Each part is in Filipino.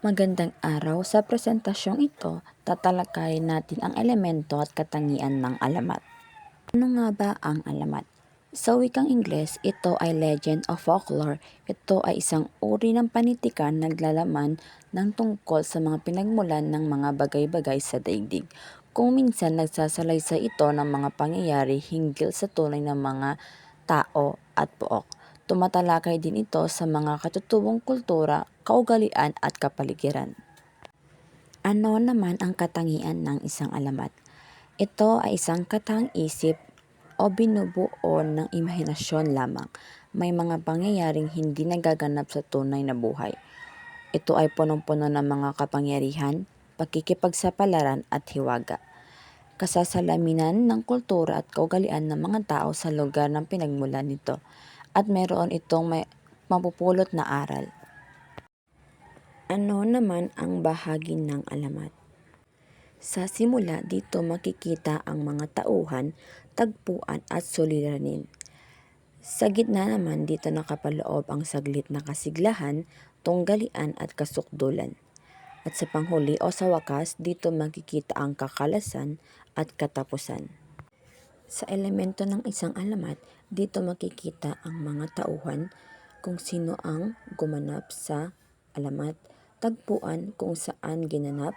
Magandang araw. Sa presentasyong ito, tatalakayin natin ang elemento at katangian ng alamat. Ano nga ba ang alamat? Sa wikang Ingles, ito ay legend o folklore. Ito ay isang uri ng panitikan naglalaman ng tungkol sa mga pinagmulan ng mga bagay-bagay sa daigdig. Kung minsan nagsasalaysay ito ng mga pangyayari hinggil sa tunay ng mga tao at pook. Tumatalakay din ito sa mga katutubong kultura, kaugalian at kapaligiran. Ano naman ang katangian ng isang alamat? Ito ay isang katang-isip o binubuo ng imahinasyon lamang. May mga pangyayaring hindi nagaganap sa tunay na buhay. Ito ay punong-puno ng mga kapangyarihan, pakikipagsapalaran at hiwaga. Kasasalaminan ng kultura at kaugalian ng mga tao sa lugar ng pinagmulan nito. At meron itong may mapupulot na aral. Ano naman ang bahagi ng alamat? Sa simula dito makikita ang mga tauhan, tagpuan at suliranin. Sa gitna naman dito nakapaloob ang saglit na kasiglahan, tunggalian at kasukdulan. At sa panghuli o sa wakas dito makikita ang kakalasan at katapusan. Sa elemento ng isang alamat, dito makikita ang mga tauhan, kung sino ang gumanap sa alamat, tagpuan kung saan ginanap,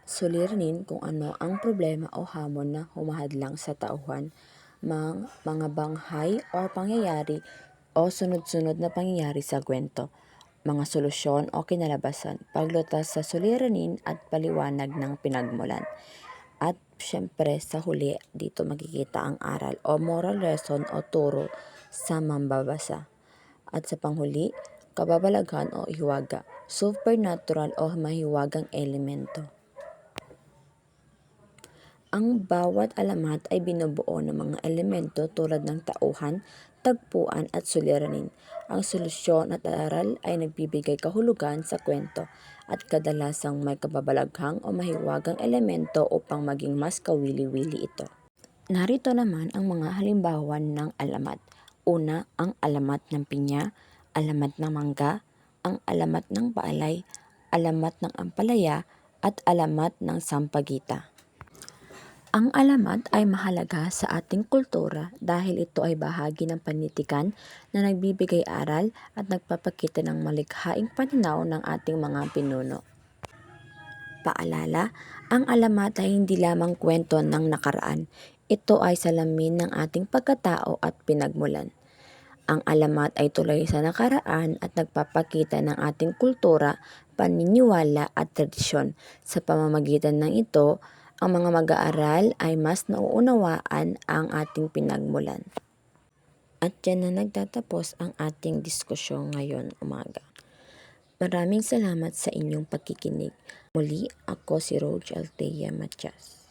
suliranin kung ano ang problema o hamon na humahadlang sa tauhan, mga banghay o pangyayari o sunod-sunod na pangyayari sa kwento, mga solusyon o kinalabasan, paglutas sa suliranin at paliwanag ng pinagmulan. At syempre sa huli dito makikita ang aral o moral lesson o turo sa mambabasa. At sa panghuli, kababalaghan o hiwaga, supernatural o mahiwagang elemento. Ang bawat alamat ay binubuo ng mga elemento tulad ng tauhan, tagpuan at suliranin. Ang solusyon at aral ay nagbibigay kahulugan sa kwento at kadalasang may kababalaghang o mahiwagang elemento upang maging mas kawili-wili ito. Narito naman ang mga halimbawa ng alamat. Una, ang alamat ng pinya, alamat ng mangga, ang alamat ng palay, alamat ng ampalaya, at alamat ng sampagita. Ang alamat ay mahalaga sa ating kultura dahil ito ay bahagi ng panitikan na nagbibigay aral at nagpapakita ng malikhaing pananaw ng ating mga pinuno. Paalala, ang alamat ay hindi lamang kwento ng nakaraan. Ito ay salamin ng ating pagkatao at pinagmulan. Ang alamat ay tulay sa nakaraan at nagpapakita ng ating kultura, paniniwala at tradisyon. Sa pamamagitan ng ito, ang mga mag-aaral ay mas nauunawaan ang ating pinagmulan. At yan na nagtatapos ang ating diskusyon ngayon umaga. Maraming salamat sa inyong pagkikinig. Muli, ako si Roge Althea Matias.